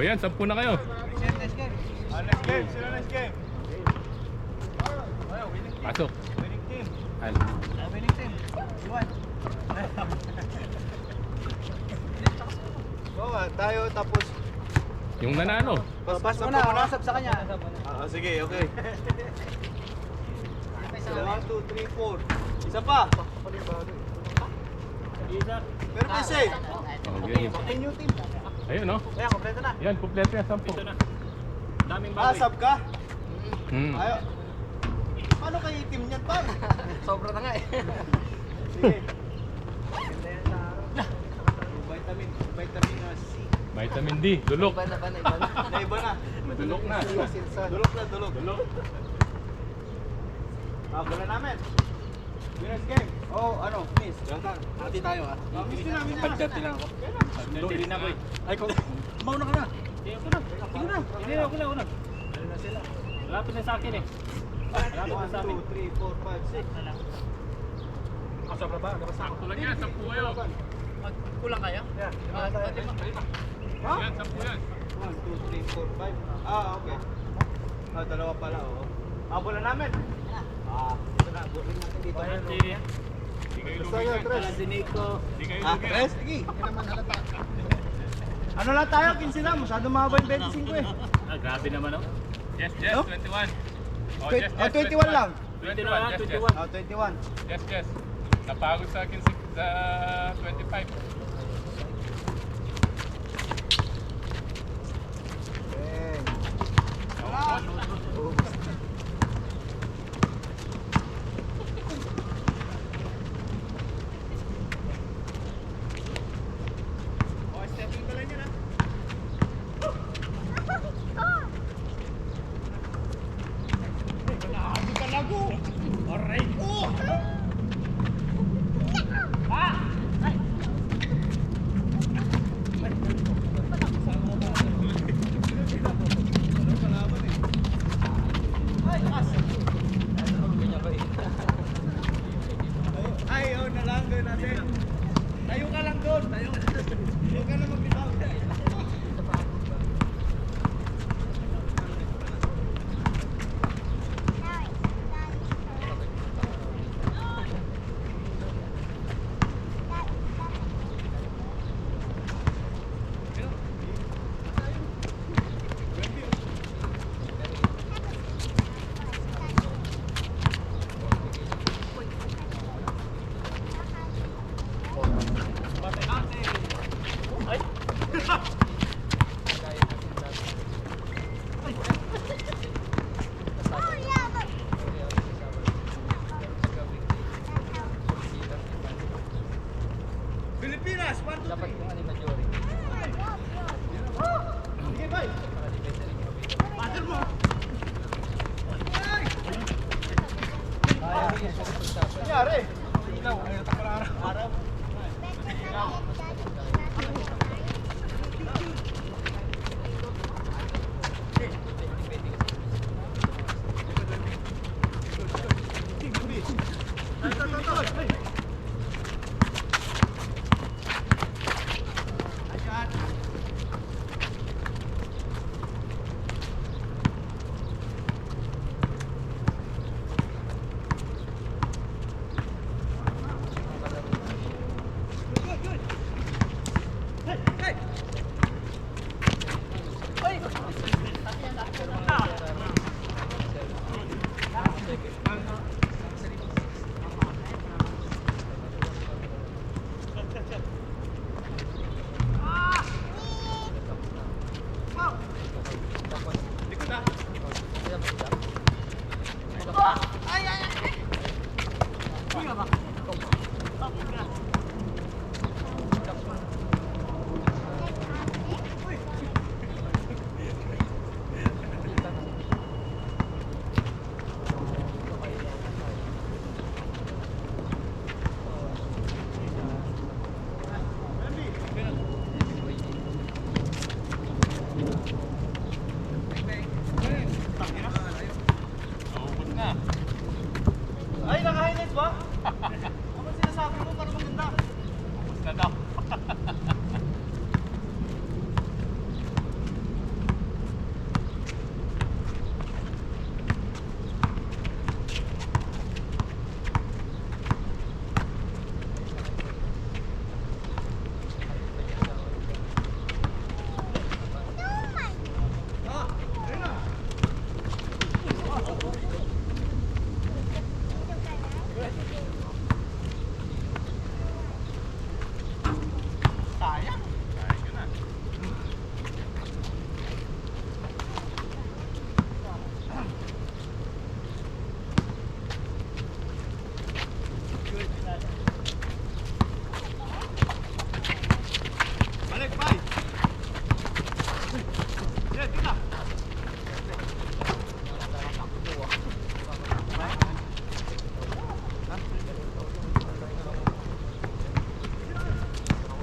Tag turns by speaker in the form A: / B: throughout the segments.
A: yan, 10 na kayo.
B: Next game. Sila next game.
A: Pasok.
B: Winning team.
A: Al.
B: Winning team. Iwan. Oo, tayo tapos.
A: Yung nanalo.
B: Pass mo na, WhatsApp sa kanya. Sige, okay. 1, 2, 3, 4. Isa pa. Pero may save.
A: Okay.
B: May new team.
A: Ayun, no?
B: Ayan, kompleto na.
A: Yan, kompleto yan, 10.
C: Daming baboy.
B: Sub ka?
A: Hmm.
B: Ayaw. Paano kayo team niyan, par?
D: Sobra na nga eh.
B: Sige. Ganda yan sa araw. Vitamin C.
A: Vitamin D, dulok.
D: Iba na.
B: Naiba na.
A: Dulok na.
B: Dulok. Bola namin. Winners game. Oh, ano, miss.
D: Hati tayo ah.
B: Miss din namin.
C: Pagdati lang ako. Hindi na ako eh.
B: Ay, mauna ka na.
C: Hindi ako na. Hindi na, ako na.
B: Ano na sila?
C: Malapit na sa akin eh. Malapit na sa amin.
B: 1, 2, 3, 4, 5, 6.
C: Sobra ba?
A: Sakto lang yan, 10 kayo.
D: Kulang kaya?
B: Yan.
A: Yan, 10 yan.
B: 1, 2, 3, 4, 5. Okay. Dalawa pala, oo. Bola namin. Ito na, burin natin dito.
A: Hindi kayo lugi.
B: Tres.
A: Hindi kayo lugi.
B: Tres? Sige. Ano lang tayo, 15 lang. Masyado mahaba yung 25 eh.
C: Grabe naman oh.
A: Yes,
B: No?
A: 21. Oh, yes,
B: 21 lang.
A: 21, yes.
B: 21.
A: Yes. Napagod sa akin sa 25.
B: Tayo ka lang doon. Huwag ka na magbitaw. Pilipinas, 1, 2, 3.
D: Dapat yung ano majority.
B: Sige, bye. Pater mo. Nangyari. Ilaw, ayaw ta para araw.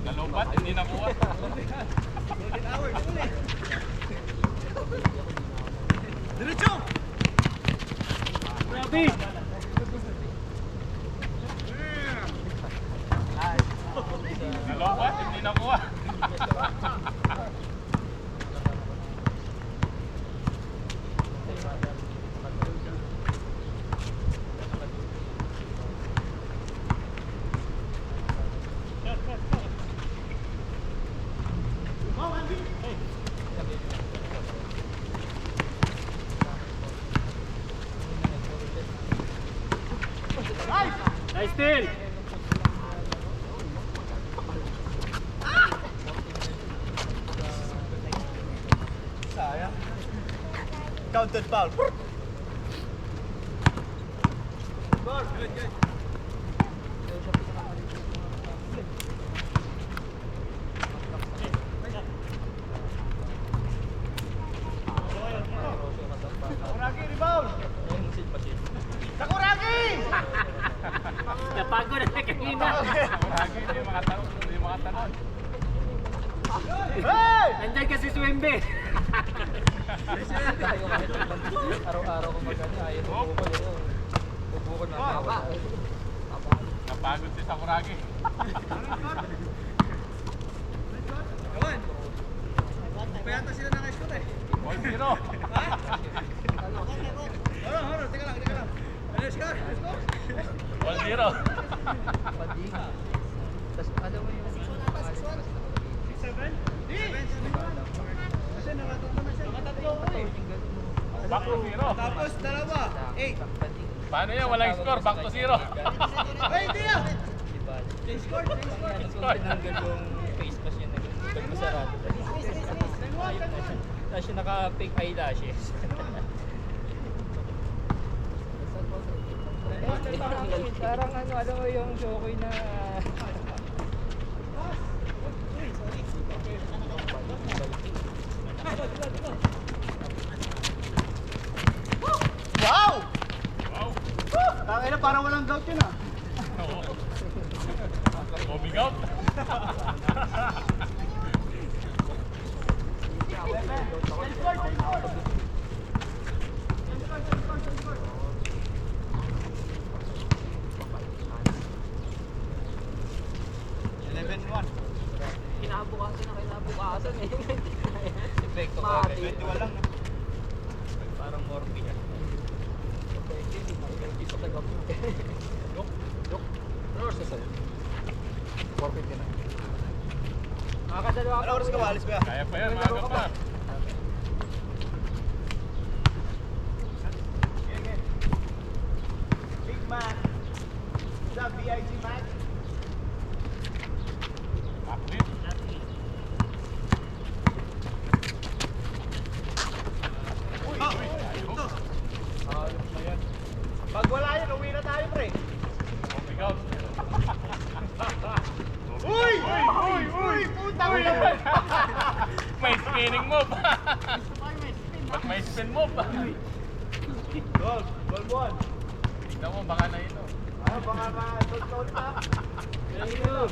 A: Galobat, hindi nakuha.
C: Grabe!
A: Galobat, hindi nakuha.
C: Nice steal!
B: Sayang. Counted foul. Sakuragi, rebound! Sakuragi!
C: Napagod na kanina.
A: Lagi hindi makatanong.
B: Hey!
C: Nandyan kasi Swembe.
D: Araw-araw ko mag-ano, ayaw ko bubukol na tawa.
A: Napagod si Sakuragi.
B: Payata sila ng ice eh.
A: 1-0.
B: Hold on, teka lang. Let's go.
A: 1-0.
D: Padinga. Tapos alam mo yung...
B: 6-7? Kasi nakatatlo na siya. Nakatatlo ko eh.
A: Back to 0.
B: Tapos dalawa. 8.
A: Paano yan? Walang score. Back to 0.
B: Ay, hindi ah!
D: Diba?
B: Change score.
D: Kung tinanggal yung face mask niya, nagmasarado. Tapos yung naka-fake eyelashes. Parang ano, alam mo yung Shokoy na...
B: Wow!
A: Wow.
B: Tangina, parang walang gout yun ah.
A: Oo. Bobby Gout.
D: Kinabukasan na kinabukasan eh. Epekto ka.
B: Mati. 21 lang.
D: Parang morphine. Isa tagap. Yok. Pero sa sa'yo. 450 na. Makakadalawa
B: Ano oras ka walis ba?
A: Kaya pa yan, maaga pa.
B: Big man. Sa BIG man.
A: Athlete. Uy, ito.
B: Pag wala yun, uwi na tayo pre.
A: Bobby Gout.
B: Uy! Puta mo naman!
A: May spinning move. Ba't may spin move?
B: Goal 1.
A: Tignan mo, baka na ito.
B: Ano, baka ma-goal na.
C: Ayun.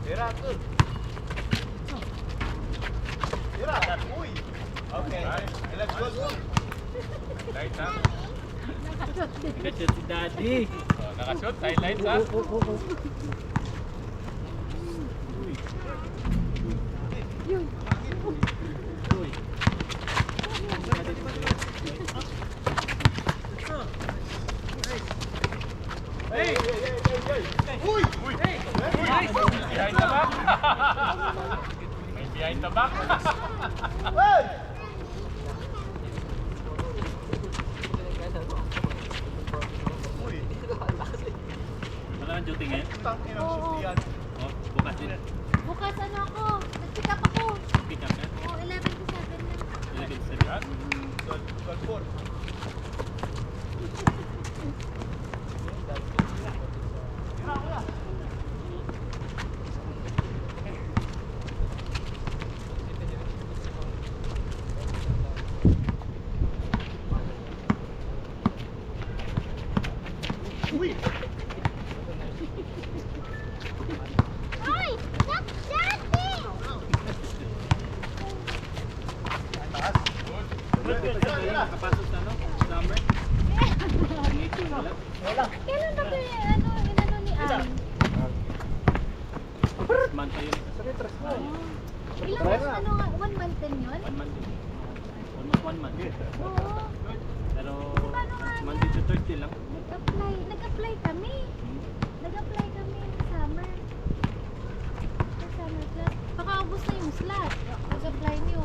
B: Tira, tol. Tira. Uy! Okay. Let's go.
A: Lights ha?
C: Nakashoot si Daddy.
A: Oh, nakashoot, highlights ha?
C: Uy.
B: Hey! Uy!
A: Uy! Behind the back! May behind the back!
B: Hey! Uy!
C: Wala kang duty ngayon?
B: Tangin ang shoot yan.
C: Oh, bukas din.
E: Bukas ano ako, nag-pick up ako.
C: Pick up na.
E: O, 11 to 7 lang.
C: 11 to 7.
A: Yan.
B: 12-4. Tira, kuya.
C: 30 lang.
E: Nag-apply kami. Nag-apply kami sa summer. Sa summer class. Baka ubos na yung slot. Nag-apply niyo.